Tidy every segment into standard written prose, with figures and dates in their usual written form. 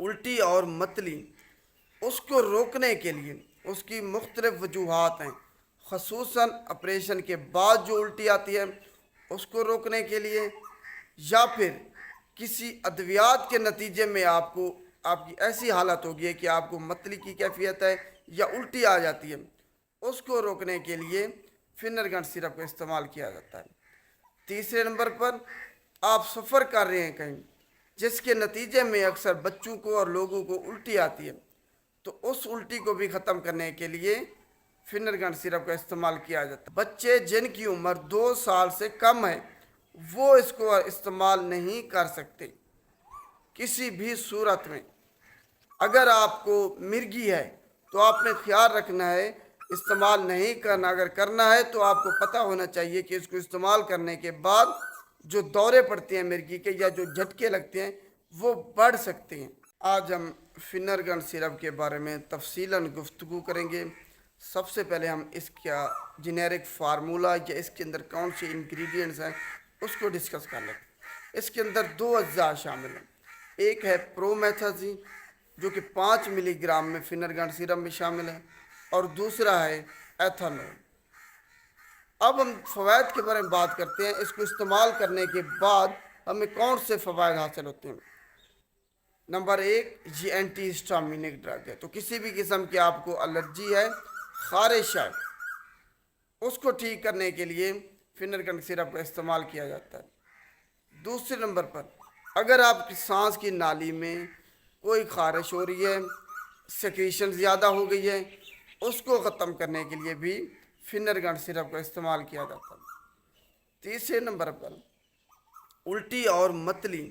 الٹی اور متلی اس کو روکنے کے لیے اس کی مختلف وجوہات ہیں، خصوصاً آپریشن کے بعد جو الٹی آتی ہے اس کو روکنے کے لیے، یا پھر کسی ادویات کے نتیجے میں آپ کی ایسی حالت ہوگی ہے کہ آپ کو متلی کی کیفیت ہے یا الٹی آ جاتی ہے، اس کو روکنے کے لیے فنرگن سیرپ کا استعمال کیا جاتا ہے۔ تیسرے نمبر پر آپ سفر کر رہے ہیں کہیں جس کے نتیجے میں اکثر بچوں کو اور لوگوں کو الٹی آتی ہے، تو اس الٹی کو بھی ختم کرنے کے لیے فنرگن سیرپ کا استعمال کیا جاتا ہے۔ بچے جن کی عمر 2 سال سے کم ہے وہ اس کو استعمال نہیں کر سکتے کسی بھی صورت میں۔ اگر آپ کو مرگی ہے تو آپ نے خیال رکھنا ہے استعمال نہیں کرنا، اگر کرنا ہے تو آپ کو پتہ ہونا چاہیے کہ اس کو استعمال کرنے کے بعد جو دورے پڑتے ہیں مرگی کے یا جو جھٹکے لگتے ہیں وہ بڑھ سکتے ہیں۔ آج ہم فنرگن سیرپ کے بارے میں تفصیلاً گفتگو کریں گے۔ سب سے پہلے ہم اس کا جنیرک فارمولا یا اس کے اندر کون سی انگریڈینٹس ہیں اس کو ڈسکس کر لیں۔ اس کے اندر 2 اجزاء شامل ہیں، ایک ہے پرومیتھازین جو کہ 5 ملی گرام میں فنرگن سیرپ میں شامل ہے، اور دوسرا ہے ایتھانول۔ اب ہم فوائد کے بارے میں بات کرتے ہیں، اس کو استعمال کرنے کے بعد ہمیں کون سے فوائد حاصل ہوتے ہیں۔ نمبر 1، یہ اینٹی ہسٹامینک ڈرگ ہے، تو کسی بھی قسم کی آپ کو الرجی ہے، خارش ہے، اس کو ٹھیک کرنے کے لیے فنرگن سیرپ کا استعمال کیا جاتا ہے۔ دوسرے نمبر پر اگر آپ کی سانس کی نالی میں کوئی خارش ہو رہی ہے، سیکریشن زیادہ ہو گئی ہے، اس کو ختم کرنے کے لیے بھی فنرگن سیرپ کا استعمال کیا جاتا ہے۔ تیسرے نمبر پر الٹی اور متلی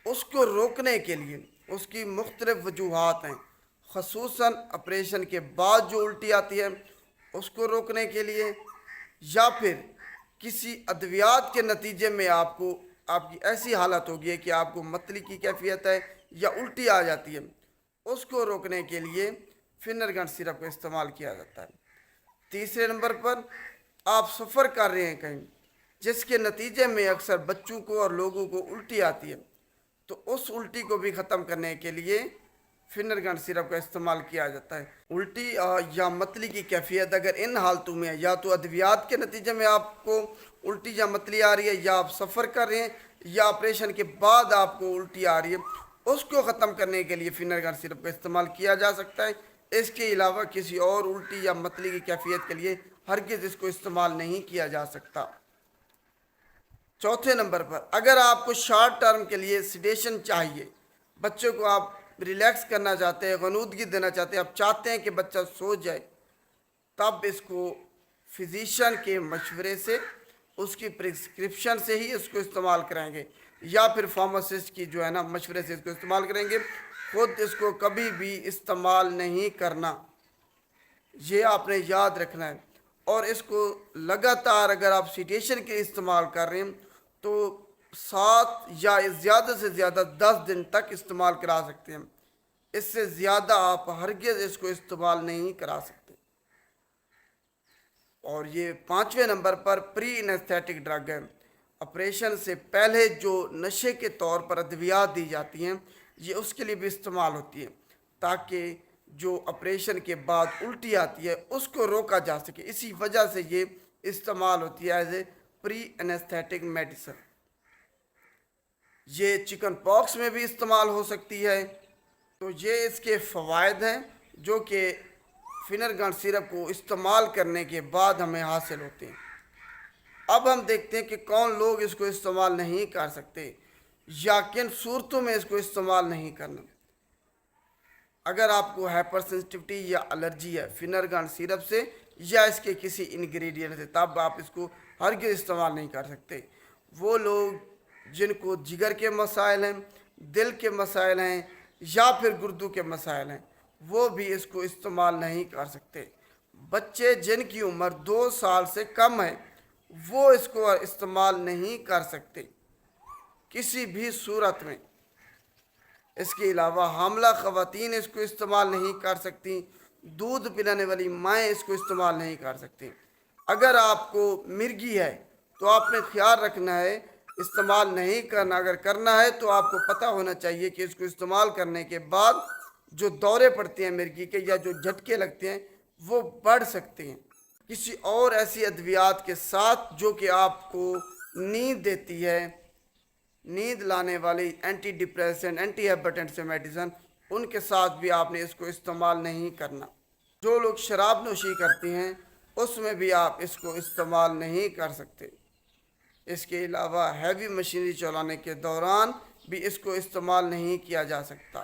اس کو روکنے کے لیے اس کی مختلف وجوہات ہیں، خصوصاً آپریشن کے بعد جو الٹی آتی ہے اس کو روکنے کے لیے، یا پھر کسی ادویات کے نتیجے میں آپ کی ایسی حالت ہوگی ہے کہ آپ کو متلی کی کیفیت ہے یا الٹی آ جاتی ہے، اس کو روکنے کے لیے فنرگن سیرپ کا استعمال کیا جاتا ہے۔ تیسرے نمبر پر آپ سفر کر رہے ہیں کہیں جس کے نتیجے میں اکثر بچوں کو اور لوگوں کو الٹی آتی ہے، تو اس الٹی کو بھی ختم کرنے کے لیے فنرگن سیرپ کا استعمال کیا جاتا ہے۔ الٹی یا متلی کی کیفیت اگر ان حالتوں میں ہے، یا تو ادویات کے نتیجے میں آپ کو الٹی یا متلی آ رہی ہے، یا آپ سفر کر رہے ہیں، یا آپریشن کے بعد آپ کو الٹی آ رہی ہے، اس کو ختم کرنے کے لیے فنرگن سیرپ کا استعمال کیا جا سکتا ہے۔ اس کے علاوہ کسی اور الٹی یا متلی کی کیفیت کے لیے ہرگز اس کو استعمال نہیں کیا جا سکتا۔ چوتھے نمبر پر اگر آپ کو شارٹ ٹرم کے لیے سیڈیشن چاہیے، بچوں کو آپ ریلیکس کرنا چاہتے ہیں، غنودگی دینا چاہتے ہیں، آپ چاہتے ہیں کہ بچہ سو جائے، تب اس کو فزیشین کے مشورے سے، اس کی پرسکرپشن سے ہی اس کو استعمال کریں گے، یا پھر فارماسسٹ کی جو ہے نا مشورے سے اس کو استعمال کریں گے۔ خود اس کو کبھی بھی استعمال نہیں کرنا، یہ آپ نے یاد رکھنا ہے۔ اور اس کو لگاتار اگر آپ سیڈیشن کے استعمال کر رہے ہیں تو 7 یا زیادہ سے زیادہ 10 دن تک استعمال کرا سکتے ہیں، اس سے زیادہ آپ ہرگز اس کو استعمال نہیں کرا سکتے۔ اور یہ 5ویں نمبر پر پری اینستھیٹک ڈرگ ہے، آپریشن سے پہلے جو نشے کے طور پر ادویات دی جاتی ہیں یہ اس کے لیے بھی استعمال ہوتی ہے، تاکہ جو آپریشن کے بعد الٹی آتی ہے اس کو روکا جا سکے، اسی وجہ سے یہ استعمال ہوتی ہے as a pre anaesthetic medicine. یہ چکن پاکس میں بھی استعمال ہو سکتی ہے۔ تو یہ اس کے فوائد ہیں جو کہ فنرگن سیرپ کو استعمال کرنے کے بعد ہمیں حاصل ہوتے ہیں۔ اب ہم دیکھتے ہیں کہ کون لوگ اس کو استعمال نہیں کر سکتے یا کن صورتوں میں اس کو استعمال نہیں کرنا۔ اگر آپ کو ہائپر سینسٹیوٹی یا الرجی ہے فنرگن سیرپ سے یا اس کے کسی انگریڈینٹ سے، تب آپ اس کو ہرگز استعمال نہیں کر سکتے۔ وہ لوگ جن کو جگر کے مسائل ہیں، دل کے مسائل ہیں، یا پھر گردوں کے مسائل ہیں، وہ بھی اس کو استعمال نہیں کر سکتے۔ بچے جن کی عمر 2 سال سے کم ہے وہ اس کو استعمال نہیں کر سکتے کسی بھی صورت میں۔ اس کے علاوہ حاملہ خواتین اس کو استعمال نہیں کر سکتی، دودھ پلانے والی مائیں اس کو استعمال نہیں کر سکتی۔ اگر آپ کو مرگی ہے تو آپ نے خیال رکھنا ہے استعمال نہیں کرنا، اگر کرنا ہے تو آپ کو پتہ ہونا چاہیے کہ اس کو استعمال کرنے کے بعد جو دورے پڑتے ہیں مرگی کے یا جو جھٹکے لگتے ہیں وہ بڑھ سکتے ہیں کسی اور ایسی ادویات کے ساتھ جو کہ آپ کو نیند دیتی ہے، نیند لانے والی اینٹی ڈپریسنٹ، اینٹی ہیپیٹنٹ سے میڈیسن، ان کے ساتھ بھی آپ نے اس کو استعمال نہیں کرنا۔ جو لوگ شراب نوشی کرتے ہیں اس میں بھی آپ اس کو استعمال نہیں کر سکتے۔ اس کے علاوہ ہیوی مشینری چلانے کے دوران بھی اس کو استعمال نہیں کیا جا سکتا۔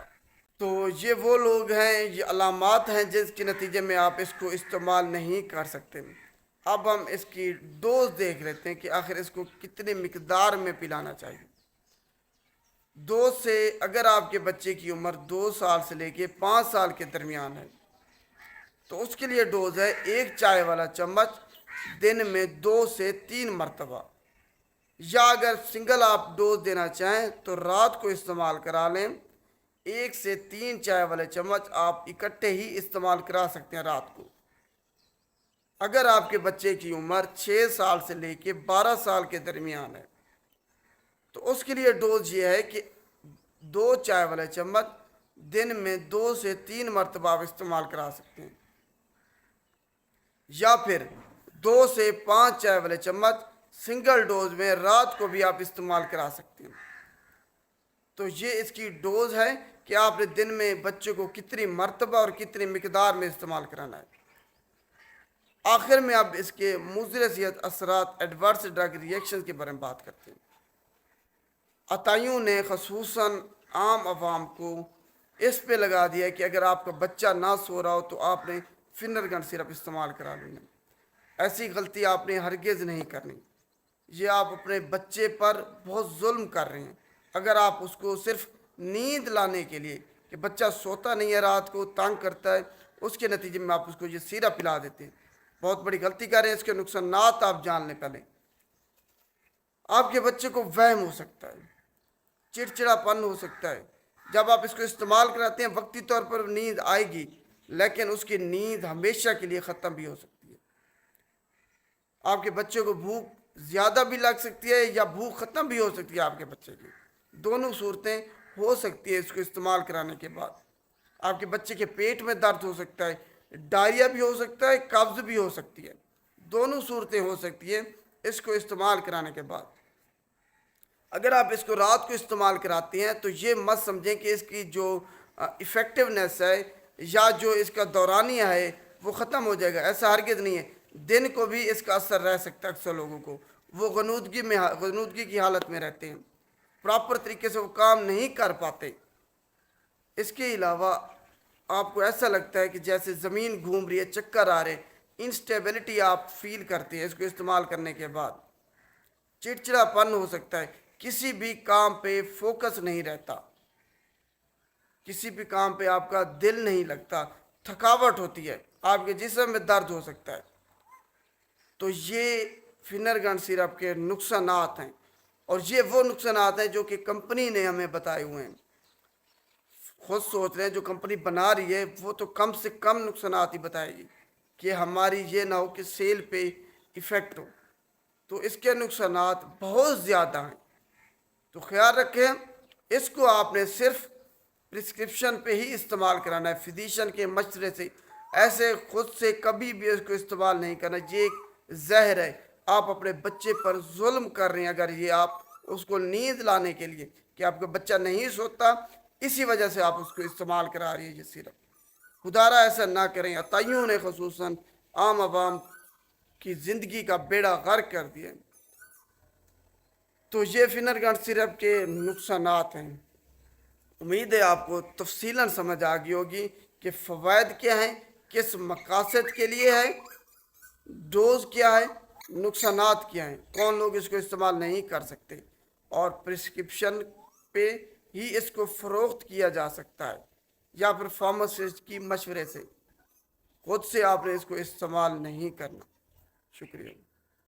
تو یہ وہ لوگ ہیں، یہ علامات ہیں جس کے نتیجے میں آپ اس کو استعمال نہیں کر سکتے۔ اب ہم اس کی ڈوز دیکھ لیتے ہیں کہ آخر اس کو کتنی مقدار میں پلانا چاہیے۔ ڈوز سے اگر آپ کے بچے کی عمر 2 سال سے لے کے 5 سال کے درمیان ہے تو اس کے لیے ڈوز ہے 1 چائے والا چمچ دن میں 2 سے 3 مرتبہ، یا اگر سنگل آپ ڈوز دینا چاہیں تو رات کو استعمال کرا لیں۔ 1 سے 3 چائے والے چمچ آپ اکٹھے ہی استعمال کرا سکتے ہیں رات کو۔ اگر آپ کے بچے کی عمر 6 سال سے لے کے 12 سال کے درمیان ہے تو اس کے لیے ڈوز یہ ہے کہ 2 چائے والے چمچ دن میں 2 سے 3 مرتبہ آپ استعمال کرا سکتے ہیں، یا پھر 2 سے 5 چائے والے چمچ سنگل ڈوز میں رات کو بھی آپ استعمال کرا سکتے ہیں۔ تو یہ اس کی ڈوز ہے کہ آپ نے دن میں بچے کو کتنی مرتبہ اور کتنی مقدار میں استعمال کرانا ہے۔ آخر میں اب اس کے مضر صحت اثرات، ایڈورس ڈرگ ریئیکشن کے بارے میں بات کرتے ہیں۔ عطائیوں نے خصوصاً عام عوام کو اس پہ لگا دیا کہ اگر آپ کا بچہ نہ سو رہا ہو تو آپ نے فنرگن سرپ استعمال کرا لینا۔ ایسی غلطی آپ نے ہرگز نہیں کرنی، یہ آپ اپنے بچے پر بہت ظلم کر رہے ہیں۔ اگر آپ اس کو صرف نیند لانے کے لیے کہ بچہ سوتا نہیں ہے، رات کو تنگ کرتا ہے، اس کے نتیجے میں آپ اس کو یہ سیرپ پلا دیتے ہیں، بہت بڑی غلطی کر رہے ہیں۔ اس کے نقصانات آپ جان لیں پہلے۔ آپ کے بچے کو وہم ہو سکتا ہے، چڑچڑا پن ہو سکتا ہے۔ جب آپ اس کو استعمال کراتے ہیں وقتی طور پر نیند آئے گی، لیکن اس کی نیند ہمیشہ کے لیے ختم بھی ہو سکتی ہے۔ آپ کے بچے کو بھوک زیادہ بھی لگ سکتی ہے یا بھوک ختم بھی ہو سکتی ہے آپ کے بچے کی، دونوں صورتیں ہو سکتی ہے اس کو استعمال کرانے کے بعد۔ آپ کے بچے کے پیٹ میں درد ہو سکتا ہے، ڈائریا بھی ہو سکتا ہے، قبض بھی ہو سکتی ہے، دونوں صورتیں ہو سکتی ہیں اس کو استعمال کرانے کے بعد۔ اگر آپ اس کو رات کو استعمال کراتے ہیں تو یہ مت سمجھیں کہ اس کی جو ایفیکٹونیس ہے یا جو اس کا دورانیہ ہے وہ ختم ہو جائے گا، ایسا ہرگز نہیں ہے۔ دن کو بھی اس کا اثر رہ سکتا ہے۔ اکثر لوگوں کو وہ غنودگی کی حالت میں رہتے ہیں، پراپر طریقے سے وہ کام نہیں کر پاتے۔ اس کے علاوہ آپ کو ایسا لگتا ہے کہ جیسے زمین گھوم رہی ہے، چکر آ رہے، انسٹیبلٹی آپ فیل کرتے ہیں اس کو استعمال کرنے کے بعد۔ چڑچڑا پن ہو سکتا ہے، کسی بھی کام پہ فوکس نہیں رہتا، کسی بھی کام پہ آپ کا دل نہیں لگتا، تھکاوٹ ہوتی ہے، آپ کے جسم میں درد ہو سکتا ہے۔ تو یہ فنرگن سیرپ کے نقصانات ہیں، اور یہ وہ نقصانات ہیں جو کہ کمپنی نے ہمیں بتائے ہوئے ہیں۔ خود سوچ رہے ہیں جو کمپنی بنا رہی ہے وہ تو کم سے کم نقصانات ہی بتائے گی کہ ہماری یہ نہ ہو کہ سیل پہ ایفیکٹ ہو، تو اس کے نقصانات بہت زیادہ ہیں۔ تو خیال رکھیں، اس کو آپ نے صرف پرسکرپشن پہ ہی استعمال کرانا ہے، فزیشین کے مشورے سے، ایسے خود سے کبھی بھی اس کو استعمال نہیں کرنا۔ یہ ایک زہر ہے، آپ اپنے بچے پر ظلم کر رہے ہیں اگر یہ آپ اس کو نیند لانے کے لیے کہ آپ کا بچہ نہیں سوتا، اسی وجہ سے آپ اس کو استعمال کرا رہی ہے یہ سیرپ۔ خدارہ ایسا نہ کریں۔ عطائیوں نے خصوصاً عام عوام کی زندگی کا بیڑا غرق کر دیا۔ تو یہ فنرگن سیرپ کے نقصانات ہیں۔ امید ہے آپ کو تفصیلاً سمجھ آ گئی ہوگی کہ فوائد کیا ہیں، کس مقاصد کے لیے ہے، ڈوز کیا ہے، نقصانات کیا ہیں، کون لوگ اس کو استعمال نہیں کر سکتے، اور پرسکرپشن پہ ہی اس کو فروخت کیا جا سکتا ہے یا پھر فارماسسٹ کی مشورے سے۔ خود سے آپ نے اس کو استعمال نہیں کرنا۔ شکریہ۔